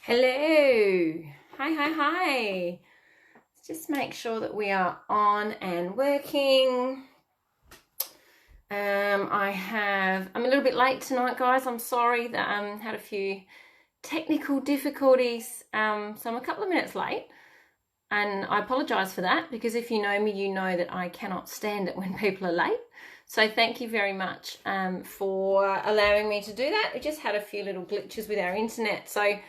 Hello. Hi. Let's just make sure that we are on and working. I'm a little bit late tonight, guys. I'm sorry that I had a few technical difficulties. So I'm a couple of minutes late. And I apologise for that, because if you know me, you know that I cannot stand it when people are late. So thank you very much for allowing me to do that. We just had a few little glitches with our internet. So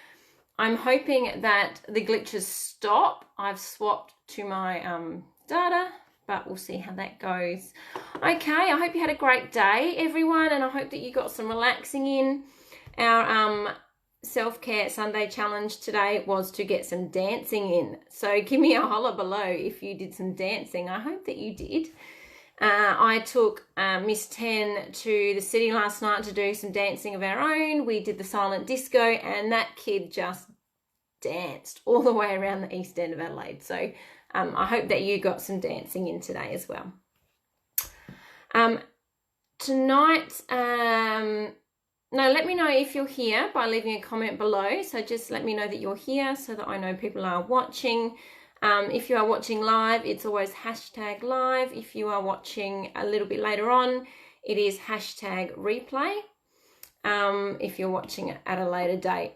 I'm hoping that the glitches stop. I've swapped to my data, but we'll see how that goes. Okay, I hope you had a great day, everyone, and I hope that you got some relaxing in. Our self-care Sunday challenge today was to get some dancing in. So give me a holler below if you did some dancing. I hope that you did. I took Miss 10 to the city last night to do some dancing of our own. We did the silent disco, and that kid just danced all the way around the east end of Adelaide. So I hope that you got some dancing in today as well. Tonight, no, let me know if you're here by leaving a comment below. So just let me know that you're here so that I know people are watching. If you are watching live, it's always hashtag live. If you are watching a little bit later on, it is hashtag replay. If you're watching it at a later date.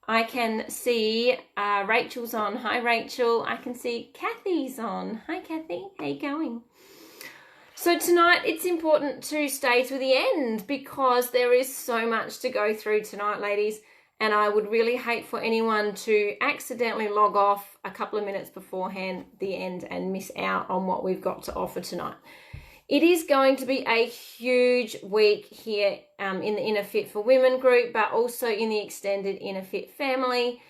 I can see Rachel's on. Hi, Rachel. I can see Kathy's on. Hi, Kathy. How you going? So tonight, it's important to stay to the end because there is so much to go through tonight, ladies. And I would really hate for anyone to accidentally log off a couple of minutes beforehand the end and miss out on what we've got to offer tonight. It is going to be a huge week here in the Inner Fit for Women group, but also in the extended Inner Fit family.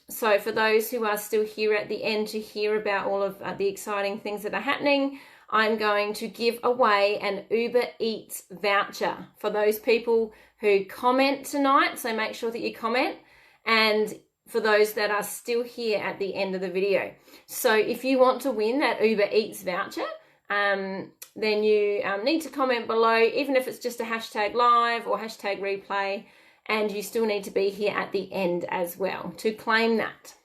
So for those who are still here at the end to hear about all of the exciting things that are happening, I'm going to give away an Uber Eats voucher for those people who comment tonight. So make sure that you comment, and for those that are still here at the end of the video. So if you want to win that Uber Eats voucher, then you need to comment below, even if it's just a hashtag live or hashtag replay, and you still need to be here at the end as well to claim that.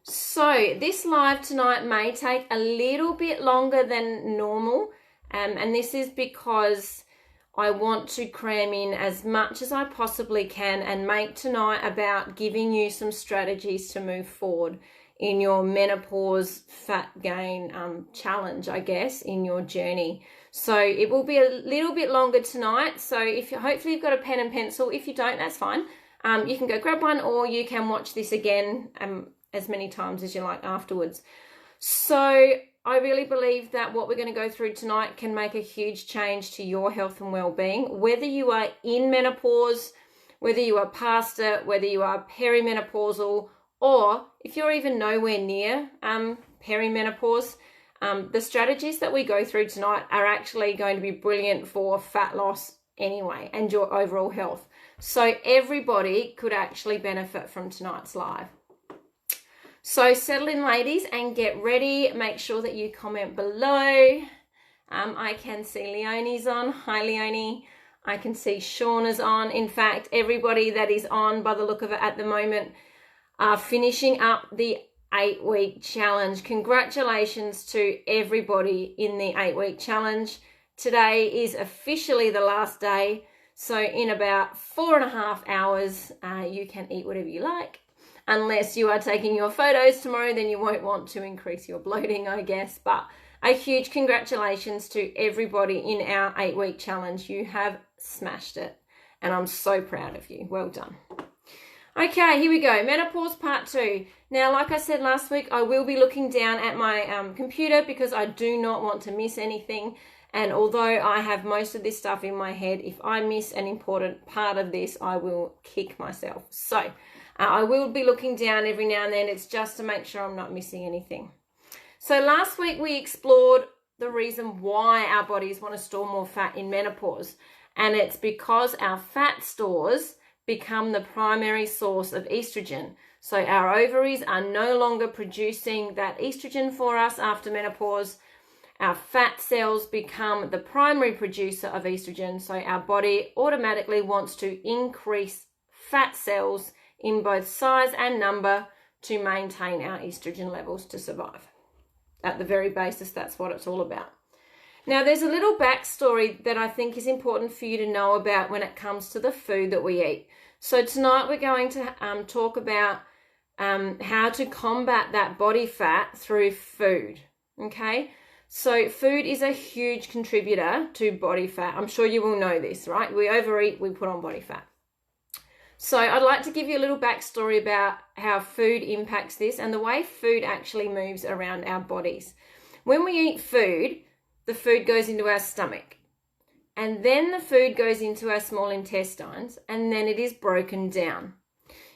So this live tonight may take a little bit longer than normal, and this is because I want to cram in as much as I possibly can and make tonight about giving you some strategies to move forward in your menopause fat gain challenge, I guess, in your journey. So it will be a little bit longer tonight. So hopefully you've got a pen and pencil. If you don't, that's fine. You can go grab one, or you can watch this again as many times as you like afterwards. So I really believe that what we're going to go through tonight can make a huge change to your health and well-being, whether you are in menopause, whether you are past it, whether you are perimenopausal, or if you're even nowhere near perimenopause. The strategies that we go through tonight are actually going to be brilliant for fat loss anyway and your overall health. So everybody could actually benefit from tonight's live. So settle in, ladies, and get ready. Make sure that you comment below. I can see Leonie's on. Hi, Leonie. I can see Shauna's on. In fact, everybody that is on, by the look of it at the moment, are finishing up the 8-week challenge. Congratulations to everybody in the 8-week challenge. Today is officially the last day. So in about 4.5 hours, you can eat whatever you like. Unless you are taking your photos tomorrow, then you won't want to increase your bloating, I guess. But a huge congratulations to everybody in our 8-week challenge. You have smashed it, and I'm so proud of you. Well done. Okay, here we go. Menopause part 2. Now, like I said last week, I will be looking down at my computer because I do not want to miss anything. And although I have most of this stuff in my head, if I miss an important part of this, I will kick myself. So I will be looking down every now and then. It's just to make sure I'm not missing anything. So last week we explored the reason why our bodies want to store more fat in menopause. And it's because our fat stores become the primary source of estrogen. So our ovaries are no longer producing that estrogen for us after menopause. Our fat cells become the primary producer of estrogen. So our body automatically wants to increase fat cells in both size and number to maintain our estrogen levels to survive. At the very basis, that's what it's all about. Now, there's a little backstory that I think is important for you to know about when it comes to the food that we eat. So tonight we're going to talk about how to combat that body fat through food, okay? So food is a huge contributor to body fat. I'm sure you will know this, right? We overeat, we put on body fat. So I'd like to give you a little backstory about how food impacts this and the way food actually moves around our bodies. When we eat food, the food goes into our stomach, and then the food goes into our small intestines, and then it is broken down.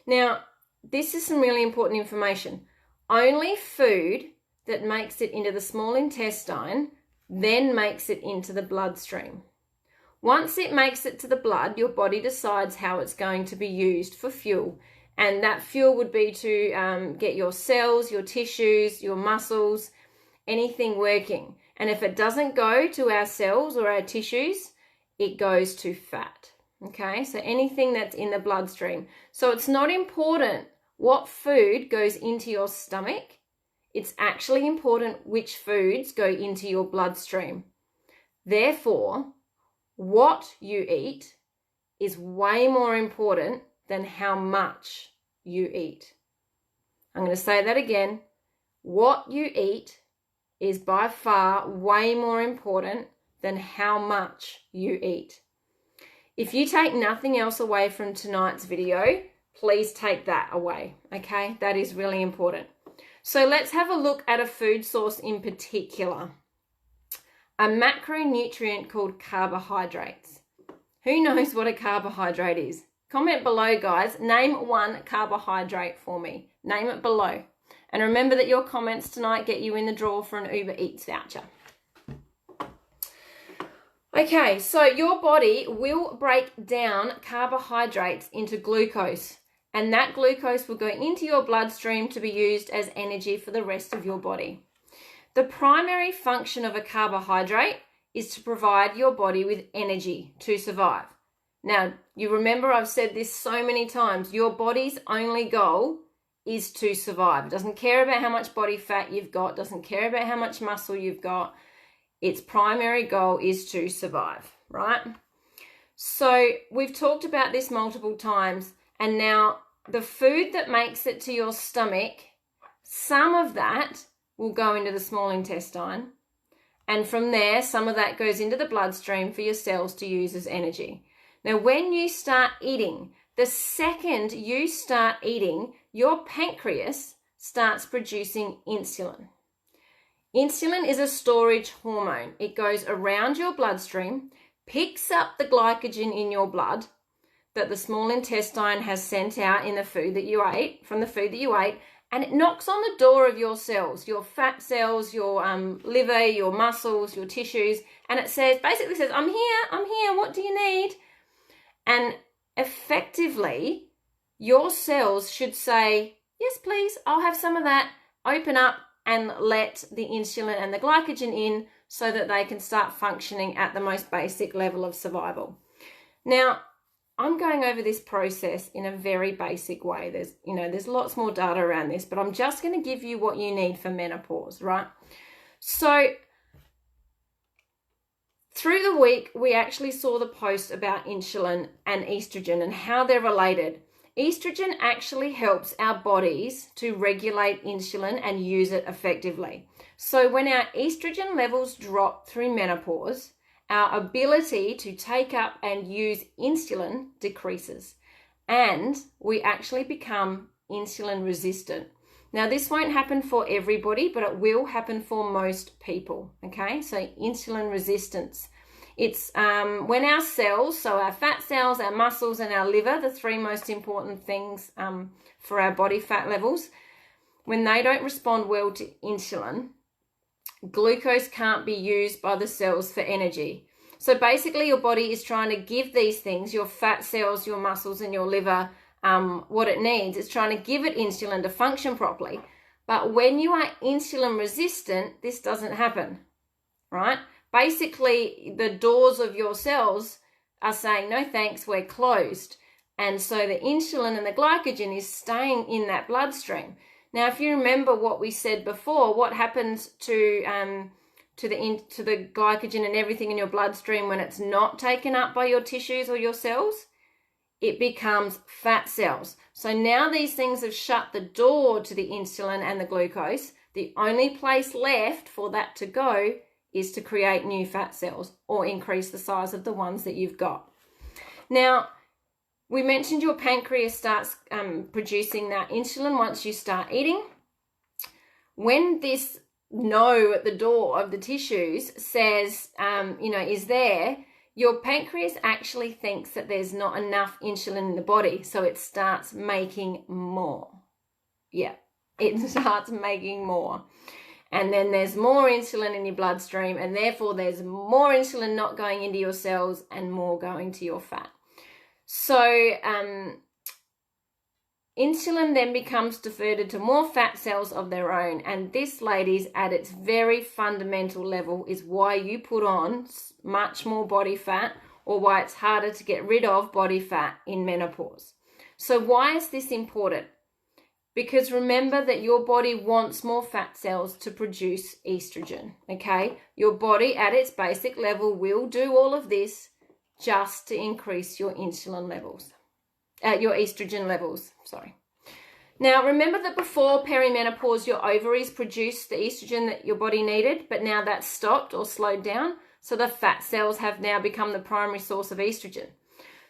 Now, this is some really important information. Only food that makes it into the small intestine then makes it into the bloodstream. Once it makes it to the blood, your body decides how it's going to be used for fuel. And that fuel would be to get your cells, your tissues, your muscles, anything working. And if it doesn't go to our cells or our tissues, it goes to fat. Okay, so anything that's in the bloodstream. So it's not important what food goes into your stomach. It's actually important which foods go into your bloodstream. Therefore, what you eat is way more important than how much you eat. I'm going to say that again. What you eat is by far way more important than how much you eat. If you take nothing else away from tonight's video, please take that away, okay? That is really important. So let's have a look at a food source in particular. A macronutrient called carbohydrates. Who knows what a carbohydrate is? Comment below, guys. Name one carbohydrate for me. Name it below. And remember that your comments tonight get you in the draw for an Uber Eats voucher. Okay, so your body will break down carbohydrates into glucose, and that glucose will go into your bloodstream to be used as energy for the rest of your body. The primary function of a carbohydrate is to provide your body with energy to survive. Now, you remember I've said this so many times, your body's only goal is to survive. It doesn't care about how much body fat you've got, doesn't care about how much muscle you've got. Its primary goal is to survive, right? So we've talked about this multiple times, and now the food that makes it to your stomach, some of that will go into the small intestine, and from there, some of that goes into the bloodstream for your cells to use as energy. Now, when you start eating, the second you start eating, your pancreas starts producing insulin. Insulin is a storage hormone. It goes around your bloodstream, picks up the glycogen in your blood that the small intestine has sent out in the food that you ate, from the food that you ate, and it knocks on the door of your cells, your fat cells, your liver, your muscles, your tissues, and it basically says, I'm here, what do you need? And effectively, your cells should say, yes, please, I'll have some of that, open up and let the insulin and the glycogen in so that they can start functioning at the most basic level of survival. Now, I'm going over this process in a very basic way. There's lots more data around this, but I'm just going to give you what you need for menopause, right? So through the week, we actually saw the post about insulin and estrogen and how they're related. Estrogen actually helps our bodies to regulate insulin and use it effectively. So when our estrogen levels drop through menopause, our ability to take up and use insulin decreases, and we actually become insulin resistant. Now, this won't happen for everybody, but it will happen for most people, okay? So insulin resistance. It's when our cells, so our fat cells, our muscles, and our liver, the three most important things for our body fat levels, when they don't respond well to insulin, glucose can't be used by the cells for energy. So basically your body is trying to give these things, your fat cells, your muscles, and your liver, what it needs. It's trying to give it insulin to function properly. But when you are insulin resistant, this doesn't happen, right? Basically, the doors of your cells are saying, no thanks, we're closed. And so the insulin and the glycogen is staying in that bloodstream. Now, if you remember what we said before, what happens to the glycogen and everything in your bloodstream when it's not taken up by your tissues or your cells? It becomes fat cells. So now these things have shut the door to the insulin and the glucose. The only place left for that to go is to create new fat cells or increase the size of the ones that you've got. Now, we mentioned your pancreas starts producing that insulin once you start eating. When this no at the door of the tissues says, is there, your pancreas actually thinks that there's not enough insulin in the body, so it starts making more. Yeah, it starts making more. And then there's more insulin in your bloodstream, and therefore there's more insulin not going into your cells and more going to your fat. So insulin then becomes diverted to more fat cells of their own. And this, ladies, at its very fundamental level is why you put on much more body fat, or why it's harder to get rid of body fat in menopause. So why is this important? Because remember that your body wants more fat cells to produce estrogen, okay? Your body at its basic level will do all of this just to increase your insulin levels. Your estrogen levels, sorry. Now, remember that before perimenopause, your ovaries produced the estrogen that your body needed, but now that's stopped or slowed down. So the fat cells have now become the primary source of estrogen.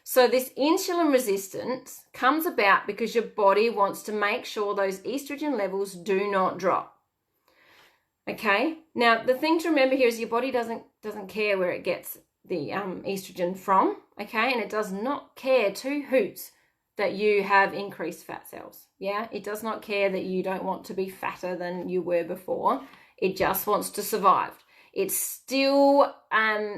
So this insulin resistance comes about because your body wants to make sure those estrogen levels do not drop. Okay? Now, the thing to remember here is your body doesn't care where it gets the estrogen from, okay? And it does not care two hoots that you have increased fat cells. Yeah, it does not care that you don't want to be fatter than you were before. It just wants to survive. It's still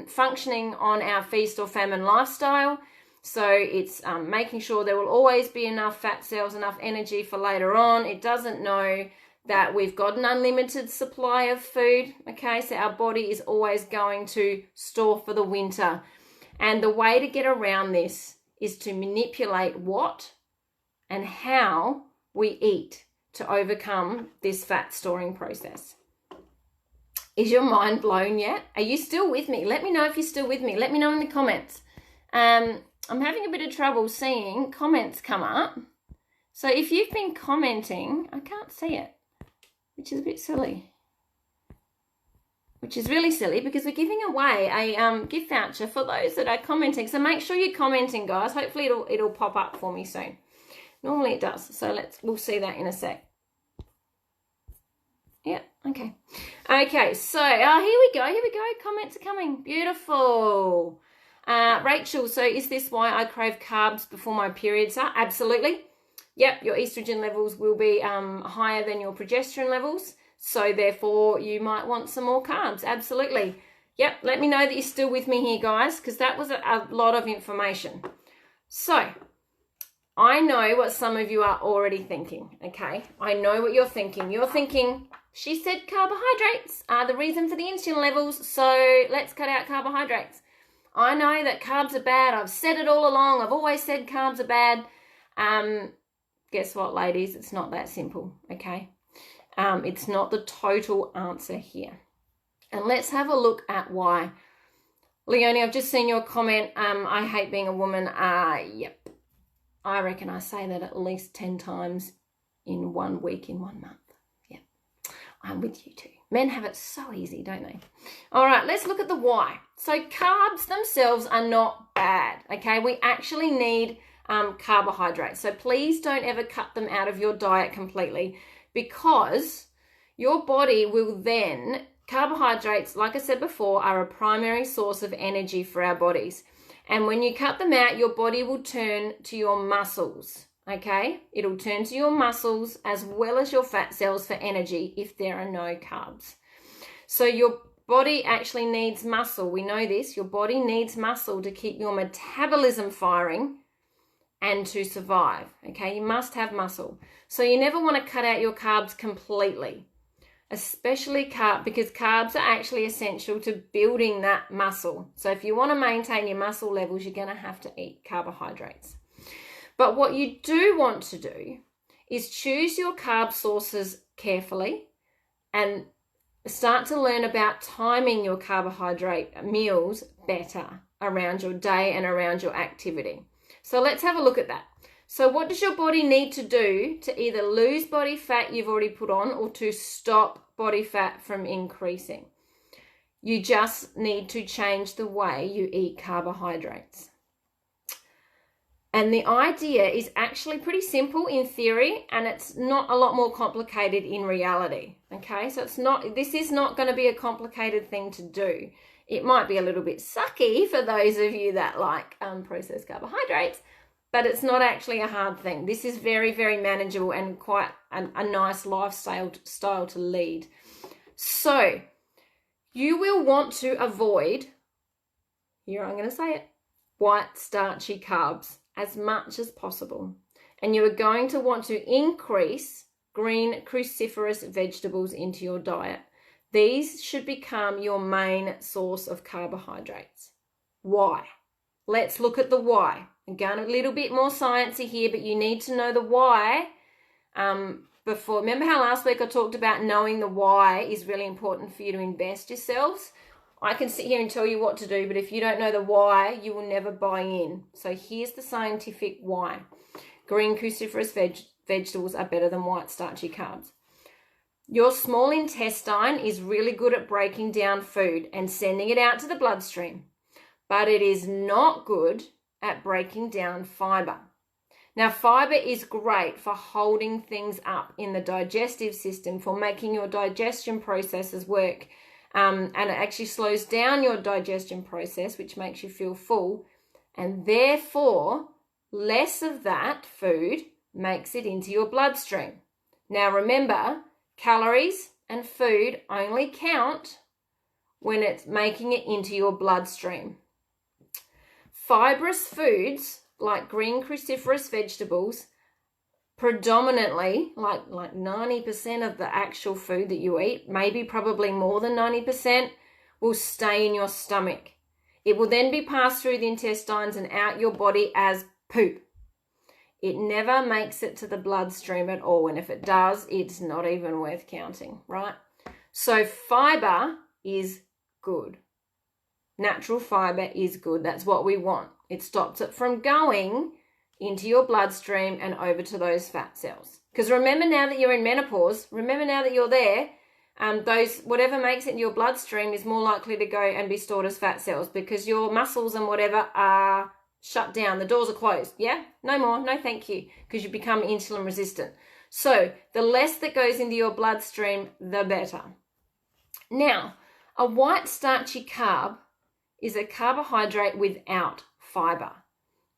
functioning on our feast or famine lifestyle. So it's making sure there will always be enough fat cells, enough energy for later on. It doesn't know that we've got an unlimited supply of food. Okay, so our body is always going to store for the winter. And the way to get around this is to manipulate what and how we eat to overcome this fat storing process. Is your mind blown yet? Are you still with me? Let me know if you're still with me. Let me know in the comments. I'm having a bit of trouble seeing comments come up. So if you've been commenting, I can't see it, which is a bit silly. Which is really silly because we're giving away a gift voucher for those that are commenting. So make sure you're commenting, guys. Hopefully it'll pop up for me soon. Normally it does. So we'll see that in a sec. Yeah, okay. Okay, so here we go. Comments are coming. Beautiful. Rachel, so is this why I crave carbs before my periods are? Absolutely. Yep, your estrogen levels will be higher than your progesterone levels. So therefore, you might want some more carbs. Absolutely. Yep, let me know that you're still with me here, guys, because that was a lot of information. So I know what some of you are already thinking, okay? I know what you're thinking. You're thinking, she said carbohydrates are the reason for the insulin levels, so let's cut out carbohydrates. I know that carbs are bad. I've said it all along. I've always said carbs are bad. Guess what, ladies? It's not that simple, okay? It's not the total answer here. And let's have a look at why. Leonie, I've just seen your comment. I hate being a woman. Yep. I reckon I say that at least 10 times in 1 week, in 1 month. Yep. I'm with you too. Men have it so easy, don't they? All right, let's look at the why. So carbs themselves are not bad, okay? We actually need carbohydrates. So please don't ever cut them out of your diet completely, because your body will then, carbohydrates, like I said before, are a primary source of energy for our bodies. And when you cut them out, your body will turn to your muscles, okay? It'll turn to your muscles as well as your fat cells for energy if there are no carbs. So your body actually needs muscle. We know this. Your body needs muscle to keep your metabolism firing and to survive, okay? You must have muscle. So you never want to cut out your carbs completely, especially because carbs are actually essential to building that muscle. So if you want to maintain your muscle levels, you're going to have to eat carbohydrates. But what you do want to do is choose your carb sources carefully and start to learn about timing your carbohydrate meals better around your day and around your activity. So let's have a look at that. So what does your body need to do to either lose body fat you've already put on or to stop body fat from increasing? You just need to change the way you eat carbohydrates. And the idea is actually pretty simple in theory, and it's not a lot more complicated in reality. Okay, so this is not going to be a complicated thing to do. It might be a little bit sucky for those of you that like processed carbohydrates, but it's not actually a hard thing. This is very, very manageable and quite a nice lifestyle to lead. So you will want to avoid, here I'm going to say it, white starchy carbs as much as possible. And you are going to want to increase green cruciferous vegetables into your diet. These should become your main source of carbohydrates. Why? Let's look at the why. I'm going a little bit more sciencey here, but you need to know the why before. Remember how last week I talked about knowing the why is really important for you to invest yourselves? I can sit here and tell you what to do, but if you don't know the why, you will never buy in. So here's the scientific why. Green cruciferous vegetables are better than white starchy carbs. Your small intestine is really good at breaking down food and sending it out to the bloodstream, but it is not good at breaking down fiber. Now, fiber is great for holding things up in the digestive system, for making your digestion processes work. And it actually slows down your digestion process, which makes you feel full. And therefore, less of that food makes it into your bloodstream. Now, remember, calories and food only count when it's making it into your bloodstream. Fibrous foods like green cruciferous vegetables, predominantly, like 90% of the actual food that you eat, maybe probably more than 90%, will stay in your stomach. It will then be passed through the intestines and out your body as poop. It never makes it to the bloodstream at all, and if it does, it's not even worth counting, right? So fiber is good. Natural fiber is good. That's what we want. It stops it from going into your bloodstream and over to those fat cells. Because remember, now that you're in menopause, remember now that you're there, those whatever makes it in your bloodstream is more likely to go and be stored as fat cells because your muscles and whatever are shut down. The doors are closed. Yeah? No more. No thank you. Because you become insulin resistant. So the less that goes into your bloodstream, the better. Now, a white starchy carb is a carbohydrate without fiber.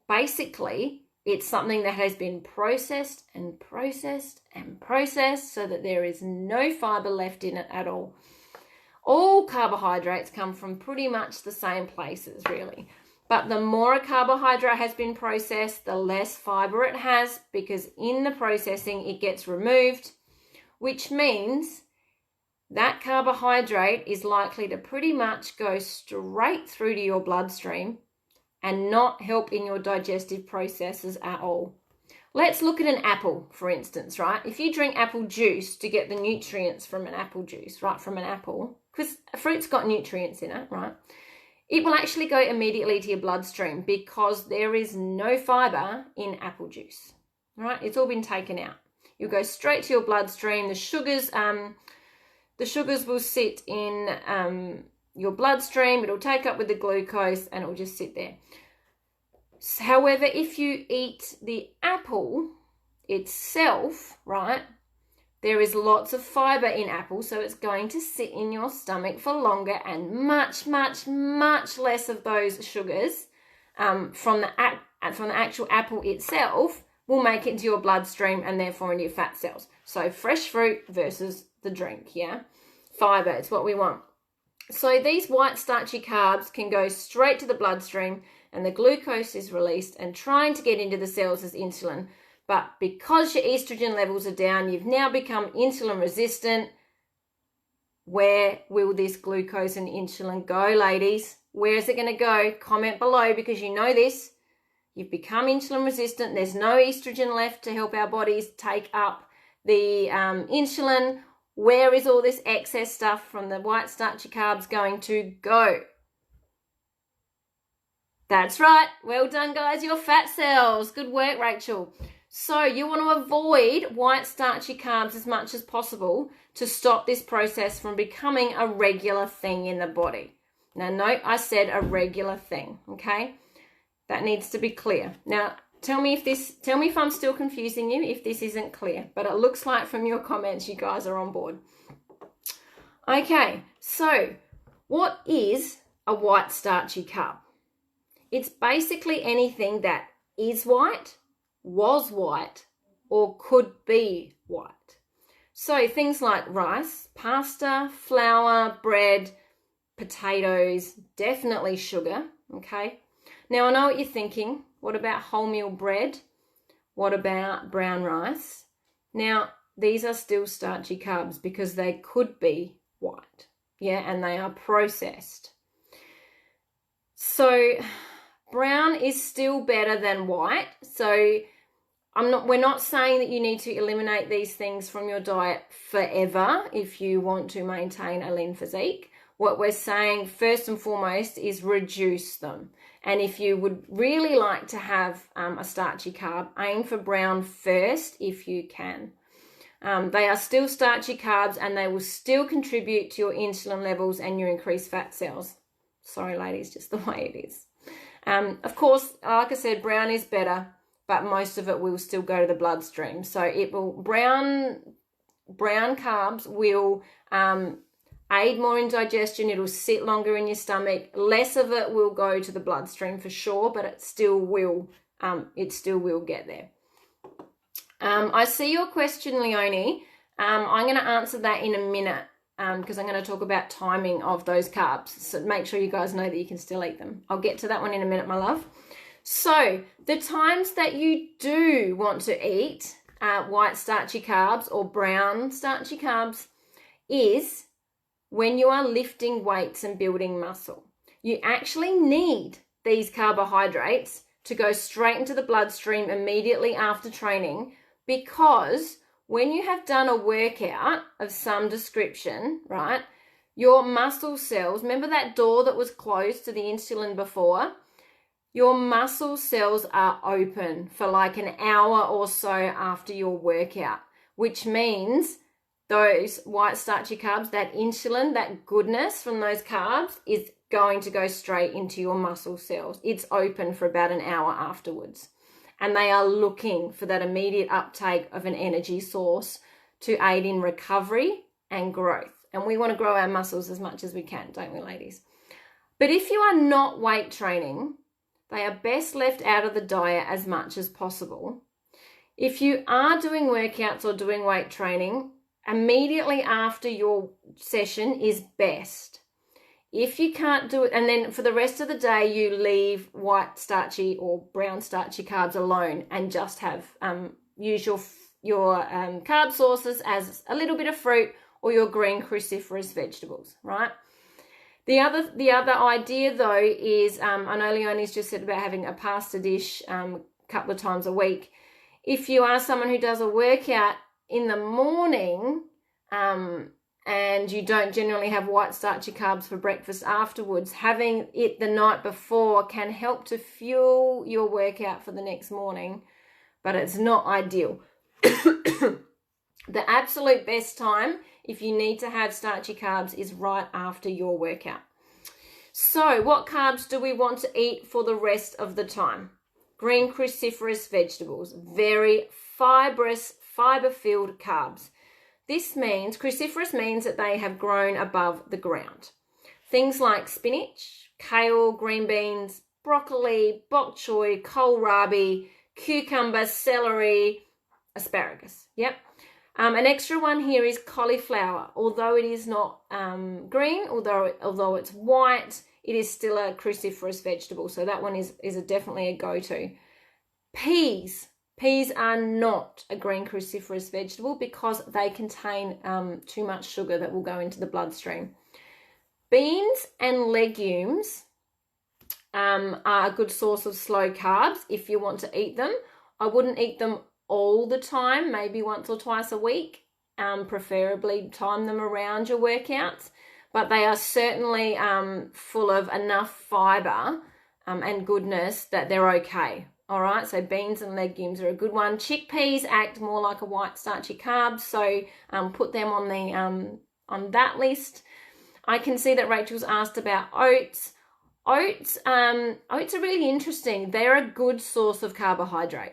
Basically, it's something that has been processed and processed and processed so that there is no fiber left in it at all. All carbohydrates come from pretty much the same places, really. But the more a carbohydrate has been processed, the less fiber it has, because in the processing it gets removed, which means that carbohydrate is likely to pretty much go straight through to your bloodstream and not help in your digestive processes at all. Let's look at an apple, for instance, right? If you drink apple juice to get the nutrients from an apple juice, right, from an apple, because a fruit's got nutrients in it, right? It will actually go immediately to your bloodstream because there is no fiber in apple juice, right? It's all been taken out. You'll go straight to your bloodstream. The sugars will sit in your bloodstream. It'll take up with the glucose and it will just sit there. However, if you eat the apple itself, right, there is lots of fiber in apple, so it's going to sit in your stomach for longer, and much, much, much less of those sugars from the actual apple itself will make it into your bloodstream and therefore into your fat cells. So fresh fruit versus the drink, yeah? Fiber, it's what we want. So these white starchy carbs can go straight to the bloodstream and the glucose is released and trying to get into the cells as insulin. But because your estrogen levels are down, you've now become insulin resistant. Where will this glucose and insulin go, ladies? Where is it going to go? Comment below because you know this. you've become insulin resistant, there's no estrogen left to help our bodies take up the insulin. Where is all this excess stuff from the white starchy carbs going to go? That's right. Well done, guys. Your fat cells. Good work, Rachel. So you want to avoid white starchy carbs as much as possible to stop this process from becoming a regular thing in the body. Now, note I said a regular thing, okay? That needs to be clear. Now, tell me if I'm still confusing you, if this isn't clear. But it looks like from your comments you guys are on board. Okay, so what is a white starchy carb? It's basically anything that is white, was white, or could be white. So things like rice, pasta, flour, bread, potatoes, definitely sugar, okay? Now I know what you're thinking. What about wholemeal bread? What about brown rice? Now, these are still starchy carbs because they could be white, yeah, and they are processed. So brown is still better than white. So we're not saying that you need to eliminate these things from your diet forever if you want to maintain a lean physique. What we're saying first and foremost is reduce them. And if you would really like to have a starchy carb, aim for brown first if you can. They are still starchy carbs and they will still contribute to your insulin levels and your increased fat cells. Sorry, ladies, just the way it is. Of course, like I said, brown is better, but most of it will still go to the bloodstream. So it will brown carbs will aid more in digestion. It'll sit longer in your stomach. Less of it will go to the bloodstream for sure, but it still will get there. I see your question, Leonie. I'm going to answer that in a minute because I'm going to talk about timing of those carbs. So make sure you guys know that you can still eat them. I'll get to that one in a minute, my love. So the times that you do want to eat white starchy carbs or brown starchy carbs is when you are lifting weights and building muscle. You actually need these carbohydrates to go straight into the bloodstream immediately after training, because when you have done a workout of some description, right, your muscle cells, remember that door that was closed to the insulin before? Your muscle cells are open for like an hour or so after your workout, which means those white starchy carbs, that insulin, that goodness from those carbs is going to go straight into your muscle cells. It's open for about an hour afterwards. And they are looking for that immediate uptake of an energy source to aid in recovery and growth. And we want to grow our muscles as much as we can, don't we, ladies? But if you are not weight training, they are best left out of the diet as much as possible. If you are doing workouts or doing weight training, immediately after your session is best. If you can't do it, and then for the rest of the day, you leave white starchy or brown starchy carbs alone and just have use your carb sources as a little bit of fruit or your green cruciferous vegetables, right? The other idea though is, I know Leonie's just said about having a pasta dish a couple of times a week. If you are someone who does a workout in the morning, and you don't generally have white starchy carbs for breakfast afterwards, having it the night before can help to fuel your workout for the next morning, but it's not ideal. The absolute best time, if you need to have starchy carbs, is right after your workout. So what carbs do we want to eat for the rest of the time? Green cruciferous vegetables, very fibrous, fiber-filled carbs. This means, cruciferous means that they have grown above the ground. Things like spinach, kale, green beans, broccoli, bok choy, kohlrabi, cucumber, celery, asparagus. Yep. An extra one here is cauliflower. Although it is not green, although it's white, it is still a cruciferous vegetable. So that one is definitely a go-to. Peas. Peas are not a green cruciferous vegetable because they contain too much sugar that will go into the bloodstream. Beans and legumes are a good source of slow carbs if you want to eat them. I wouldn't eat them all the time, maybe once or twice a week. Preferably time them around your workouts, but they are certainly full of enough fiber and goodness that they're okay. All right, so beans and legumes are a good one. Chickpeas act more like a white starchy carb, so put them on the on that list. I can see that Rachel's asked about oats. Oats are really interesting. They're a good source of carbohydrate.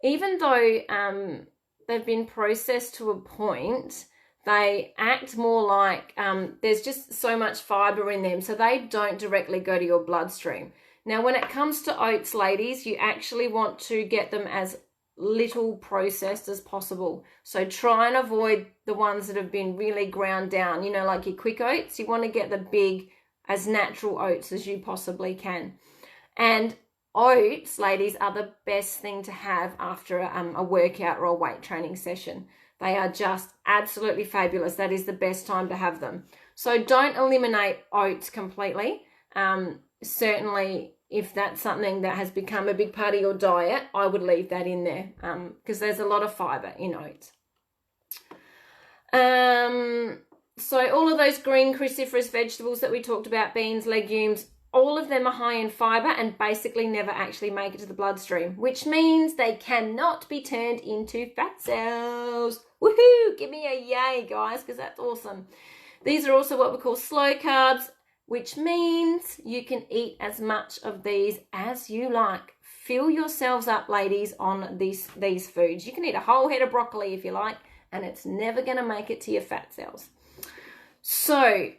Even though they've been processed to a point, they act more like there's just so much fiber in them, so they don't directly go to your bloodstream. Now, when it comes to oats, ladies, you actually want to get them as little processed as possible. So try and avoid the ones that have been really ground down, you know, like your quick oats. You want to get the big, as natural oats as you possibly can. And oats, ladies, are the best thing to have after a workout or a weight training session. They are just absolutely fabulous. That is the best time to have them. So don't eliminate oats completely. Certainly, if that's something that has become a big part of your diet, I would leave that in there because there's a lot of fiber in oats. So all of those green cruciferous vegetables that we talked about, beans, legumes, all of them are high in fiber and basically never actually make it to the bloodstream, which means they cannot be turned into fat cells. Woohoo! Give me a yay, guys, because that's awesome. These are also what we call slow carbs, which means you can eat as much of these as you like. Fill yourselves up, ladies, on these foods. You can eat a whole head of broccoli if you like, and it's never going to make it to your fat cells. So,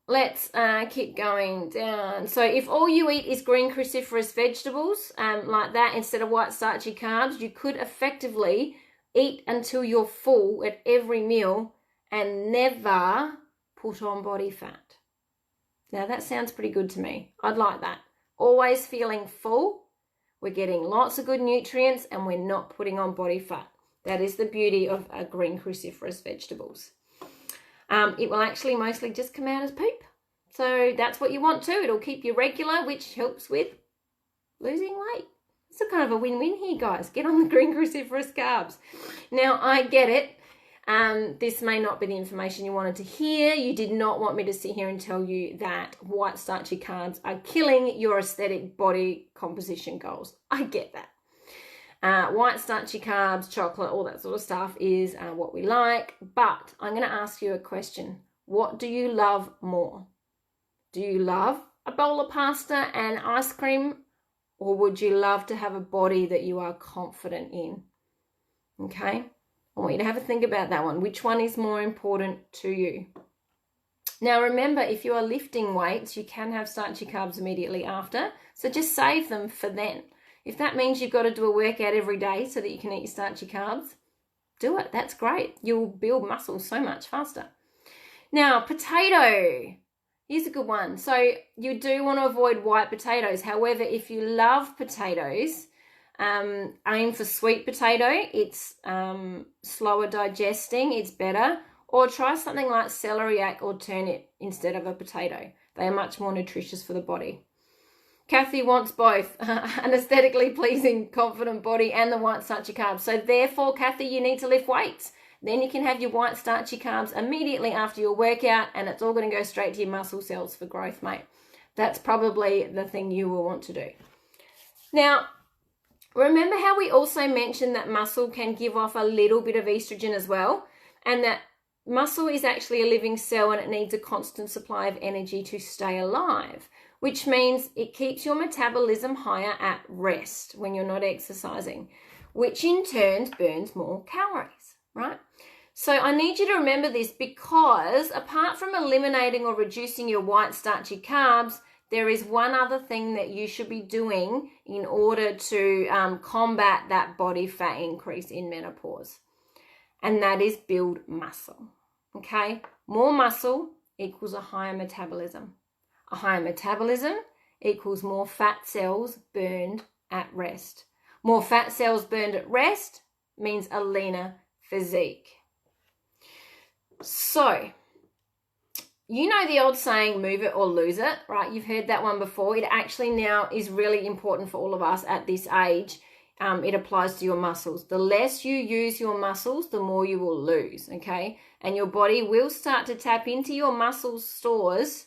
let's keep going down. So if all you eat is green cruciferous vegetables like that instead of white starchy carbs, you could effectively eat until you're full at every meal and never put on body fat. Now that sounds pretty good to me. I'd like that. Always feeling full. We're getting lots of good nutrients and we're not putting on body fat. That is the beauty of green cruciferous vegetables. It will actually mostly just come out as poop. So that's what you want too. It'll keep you regular, which helps with losing weight. It's a kind of a win-win here, guys. Get on the green cruciferous carbs. Now, I get it. This may not be the information you wanted to hear. You did not want me to sit here and tell you that white starchy carbs are killing your aesthetic body composition goals. I get that. White starchy carbs, chocolate, all that sort of stuff is what we like. But I'm going to ask you a question. What do you love more? Do you love a bowl of pasta and ice cream? Or would you love to have a body that you are confident in? Okay? I want you to have a think about that one. Which one is more important to you? Now, remember, if you are lifting weights, you can have starchy carbs immediately after. So just save them for then. If that means you've got to do a workout every day so that you can eat your starchy carbs, do it. That's great. You'll build muscle so much faster. Now, potato. Here's a good one. So you do want to avoid white potatoes. However, if you love potatoes, aim for sweet potato. It's slower digesting. It's better. Or try something like celeriac or turnip instead of a potato. They are much more nutritious for the body. Kathy wants both, an aesthetically pleasing, confident body and the white starchy carbs. So therefore, Kathy, you need to lift weights. Then you can have your white starchy carbs immediately after your workout and it's all going to go straight to your muscle cells for growth, mate. That's probably the thing you will want to do. Now, remember how we also mentioned that muscle can give off a little bit of estrogen as well, and that muscle is actually a living cell and it needs a constant supply of energy to stay alive, which means it keeps your metabolism higher at rest when you're not exercising, which in turn burns more calories, right? So I need you to remember this because apart from eliminating or reducing your white starchy carbs, there is one other thing that you should be doing in order to combat that body fat increase in menopause, and that is build muscle, okay? More muscle equals a higher metabolism. A higher metabolism equals more fat cells burned at rest. More fat cells burned at rest means a leaner physique. So, you know the old saying, move it or lose it, right? You've heard that one before. It actually now is really important for all of us at this age. It applies to your muscles. The less you use your muscles, the more you will lose, okay? And your body will start to tap into your muscle stores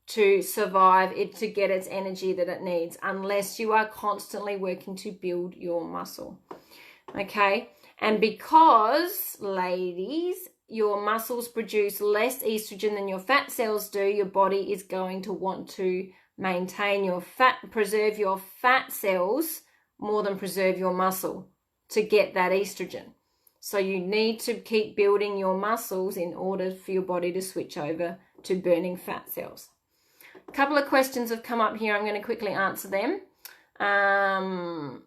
to survive it, to get its energy that it needs, unless you are constantly working to build your muscle, okay? And because, ladies, your muscles produce less estrogen than your fat cells do, your body is going to want to maintain your fat, preserve your fat cells more than preserve your muscle to get that estrogen. So you need to keep building your muscles in order for your body to switch over to burning fat cells. A couple of questions have come up here. I'm going to quickly answer them. How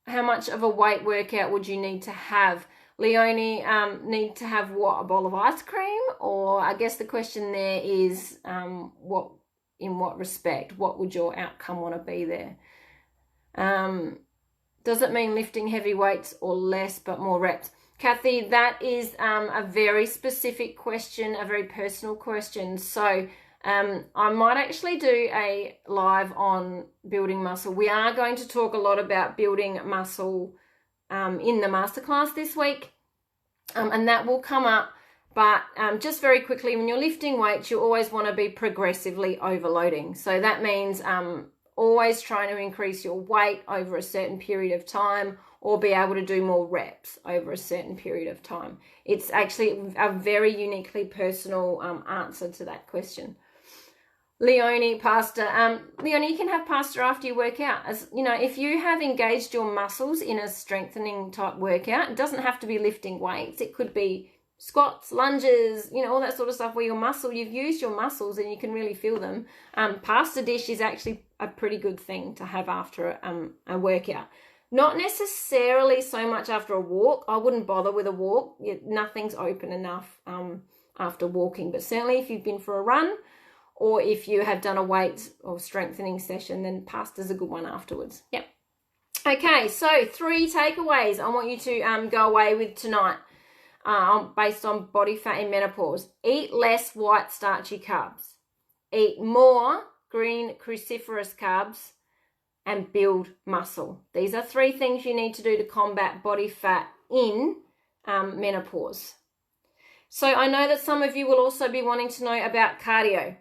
much of a weight workout would you need to have? Leonie, need to have what, a bowl of ice cream? Or I guess the question there is in what respect? What would your outcome want to be there? Does it mean lifting heavy weights or less but more reps? Kathy, that is a very specific question, a very personal question. So I might actually do a live on building muscle. We are going to talk a lot about building muscle in the masterclass this week, and that will come up. But just very quickly, when you're lifting weights, you always want to be progressively overloading. So that means always trying to increase your weight over a certain period of time, or be able to do more reps over a certain period of time. It's actually a very uniquely personal answer to that question. Leonie, pasta. Leonie, you can have pasta after you work out. As you know, if you have engaged your muscles in a strengthening type workout, it doesn't have to be lifting weights. It could be squats, lunges, you know, all that sort of stuff where you've used your muscles and you can really feel them. Pasta dish is actually a pretty good thing to have after a workout. Not necessarily so much after a walk. I wouldn't bother with a walk. Nothing's open enough after walking. But certainly if you've been for a run or if you have done a weight or strengthening session, then pasta's a good one afterwards. Yep. Okay, so 3 takeaways I want you to go away with tonight based on body fat in menopause. Eat less white starchy carbs. Eat more green cruciferous carbs. And build muscle. These are 3 things you need to do to combat body fat in menopause. So I know that some of you will also be wanting to know about cardio.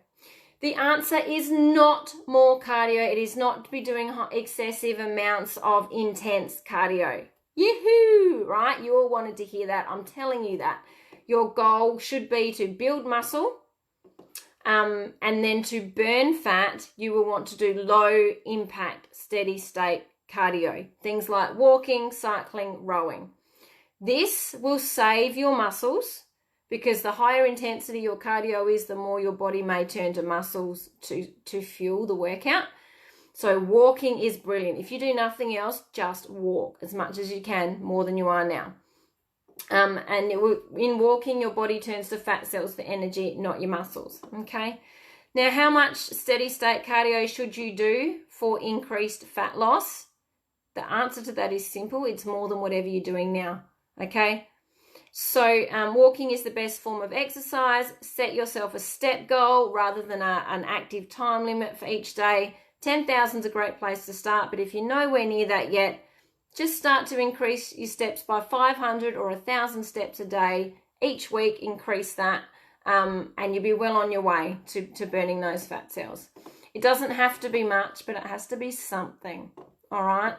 The answer is not more cardio. It is not to be doing excessive amounts of intense cardio. Yoo-hoo, right? You all wanted to hear that. I'm telling you that. Your goal should be to build muscle. And then to burn fat, you will want to do low impact, steady state cardio. Things like walking, cycling, rowing. This will save your muscles because the higher intensity your cardio is, the more your body may turn to muscles to fuel the workout. So walking is brilliant. If you do nothing else, just walk as much as you can, more than you are now. In walking, your body turns to fat cells for energy, not your muscles, okay? Now, how much steady state cardio should you do for increased fat loss? The answer to that is simple. It's more than whatever you're doing now, okay? So walking is the best form of exercise. Set yourself a step goal rather than an active time limit for each day. 10,000 is a great place to start, but if you're nowhere near that yet, just start to increase your steps by 500 or 1,000 steps a day. Each week, increase that, and you'll be well on your way to burning those fat cells. It doesn't have to be much, but it has to be something, all right?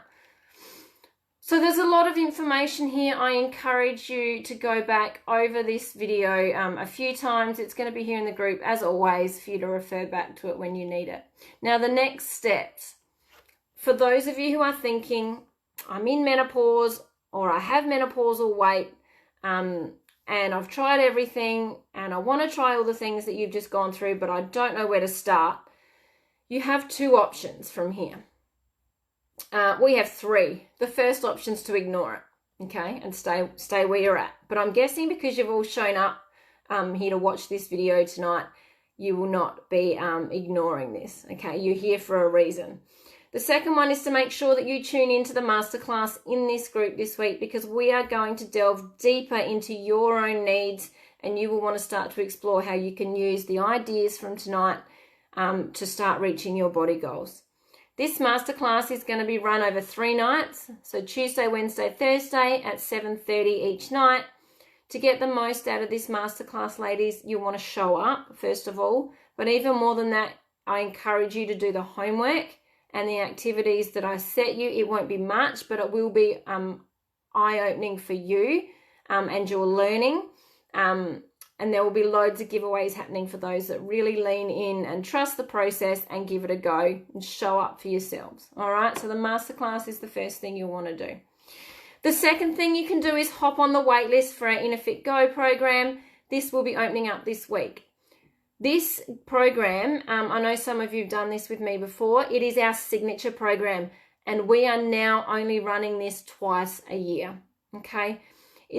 So there's a lot of information here. I encourage you to go back over this video a few times. It's going to be here in the group, as always, for you to refer back to it when you need it. Now, the next steps. For those of you who are thinking, I'm in menopause or I have menopausal weight and I've tried everything and I want to try all the things that you've just gone through, but I don't know where to start. You have 2 options from here. We have 3. The first option is to ignore it, okay, and stay where you're at. But I'm guessing because you've all shown up here to watch this video tonight, you will not be ignoring this, okay? You're here for a reason. The second one is to make sure that you tune into the masterclass in this group this week because we are going to delve deeper into your own needs and you will want to start to explore how you can use the ideas from tonight to start reaching your body goals. This masterclass is going to be run over 3 nights, so Tuesday, Wednesday, Thursday at 7:30 each night. To get the most out of this masterclass, ladies, you want to show up, first of all, but even more than that, I encourage you to do the homework and the activities that I set you. It won't be much, but it will be eye-opening for you and your learning. And there will be loads of giveaways happening for those that really lean in and trust the process and give it a go and show up for yourselves. All right, so the masterclass is the first thing you'll want to do. The second thing you can do is hop on the waitlist for our Inner Fit Go program. This will be opening up this week. This program, I know some of you have done this with me before. It is our signature program, and we are now only running this twice a year, okay?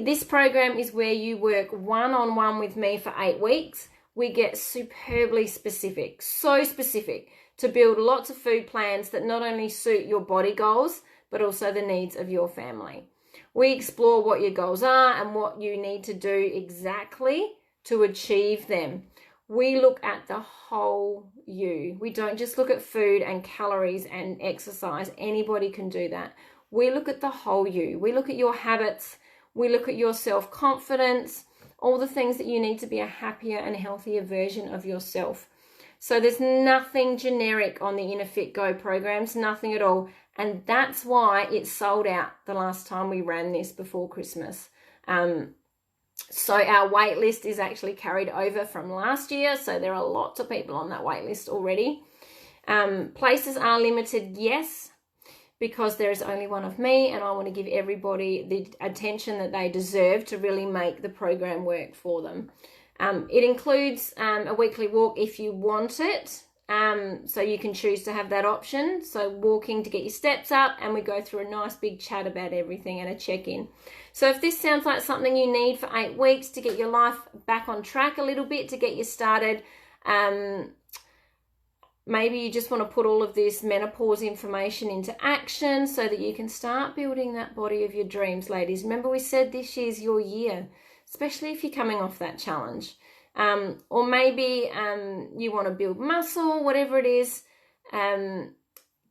This program is where you work one-on-one with me for 8 weeks. We get superbly specific, so specific, to build lots of food plans that not only suit your body goals, but also the needs of your family. We explore what your goals are and what you need to do exactly to achieve them. We look at the whole you. We don't just look at food and calories and exercise. Anybody can do that. We look at the whole you. We look at your habits. We look at your self-confidence, all the things that you need to be a happier and healthier version of yourself. So there's nothing generic on the Inner Fit Go programs, nothing at all. And that's why it sold out the last time we ran this before Christmas. So our wait list is actually carried over from last year. So there are lots of people on that wait list already. Places are limited, yes, because there is only one of me, and I want to give everybody the attention that they deserve to really make the program work for them. It includes a weekly walk if you want it. So you can choose to have that option. So walking to get your steps up, and we go through a nice big chat about everything and a check-in. So if this sounds like something you need for 8 weeks to get your life back on track a little bit, to get you started, maybe you just want to put all of this menopause information into action so that you can start building that body of your dreams, ladies. Remember, we said this year's your year, especially if you're coming off that challenge. Or maybe you want to build muscle, whatever it is.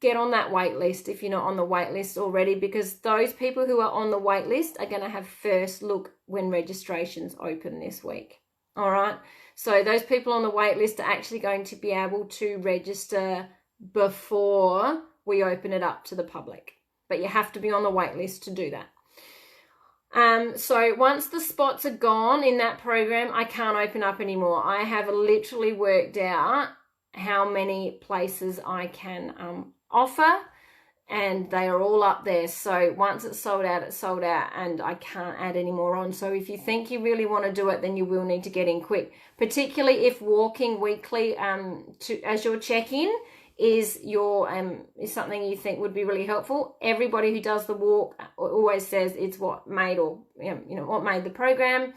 Get on that wait list if you're not on the wait list already, because those people who are on the wait list are going to have first look when registrations open this week. All right. So those people on the wait list are actually going to be able to register before we open it up to the public. But you have to be on the wait list to do that. So once the spots are gone in that program, I can't open up anymore. I have literally worked out how many places I can offer, and they are all up there. So once it's sold out, it's sold out, and I can't add any more on. So if you think you really want to do it, then you will need to get in quick, particularly if walking weekly as your check-in is something you think would be really helpful. Everybody who does the walk always says it's what made what made the program.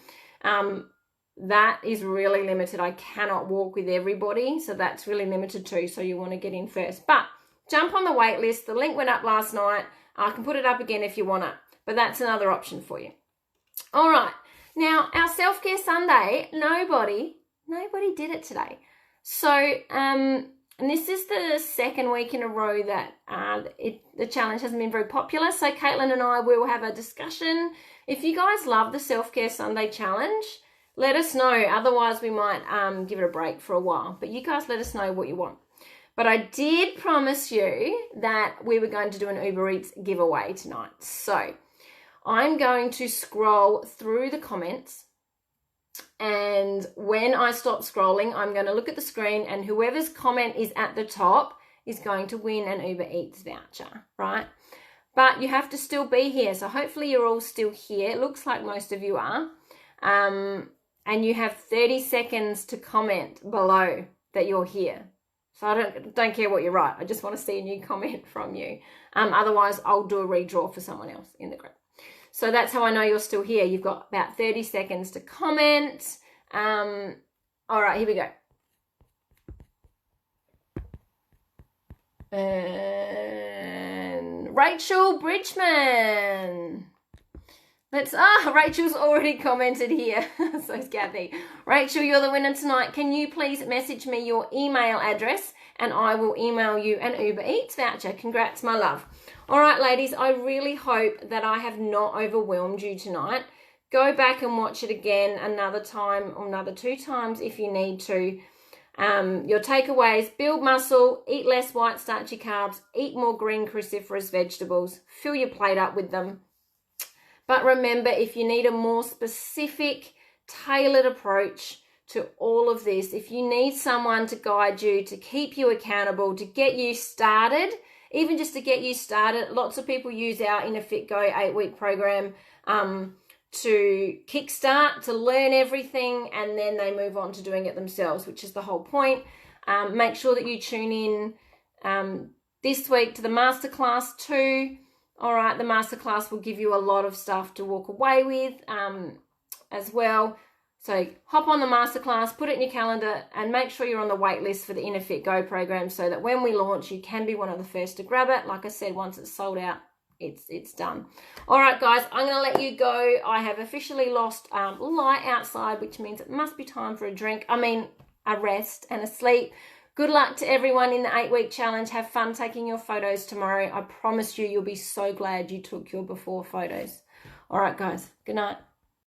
That is really limited. I cannot walk with everybody, so that's really limited too. So you want to get in first, but jump on the wait list. The link went up last night. I can put it up again if you want it, but that's another option for you. All right, now our self-care Sunday. Nobody did it today. So and this is the second week in a row that the challenge hasn't been very popular. So Caitlin and I will have a discussion. If you guys love the Self-Care Sunday challenge, let us know. Otherwise, we might give it a break for a while. But you guys let us know what you want. But I did promise you that we were going to do an Uber Eats giveaway tonight. So I'm going to scroll through the comments. And when I stop scrolling, I'm going to look at the screen, and whoever's comment is at the top is going to win an Uber Eats voucher, right? But you have to still be here. So hopefully you're all still here. It looks like most of you are. And you have 30 seconds to comment below that you're here. So I don't care what you write. I just want to see a new comment from you. Otherwise, I'll do a redraw for someone else in the group. So that's how I know you're still here. You've got about 30 seconds to comment. All right, here we go. And Rachel Bridgman. Rachel's already commented here. So is Kathy. Rachel, you're the winner tonight. Can you please message me your email address and I will email you an Uber Eats voucher. Congrats, my love. All right, ladies, I really hope that I have not overwhelmed you tonight. Go back and watch it again another time or another 2 times if you need to. Your takeaways: build muscle, eat less white starchy carbs, eat more green cruciferous vegetables, fill your plate up with them. But remember, if you need a more specific, tailored approach to all of this, if you need someone to guide you, to keep you accountable, to get you started, even just to get you started, lots of people use our Inner Fit Go 8-week program to kickstart, to learn everything, and then they move on to doing it themselves, which is the whole point. Make sure that you tune in this week to the masterclass too. All right, the masterclass will give you a lot of stuff to walk away with as well. So hop on the masterclass, put it in your calendar, and make sure you're on the wait list for the Inner Fit Go program so that when we launch, you can be one of the first to grab it. Like I said, once it's sold out, it's done. All right, guys, I'm going to let you go. I have officially lost light outside, which means it must be time for a rest and a sleep. Good luck to everyone in the 8-week challenge. Have fun taking your photos tomorrow. I promise you'll be so glad you took your before photos. All right, guys, good night.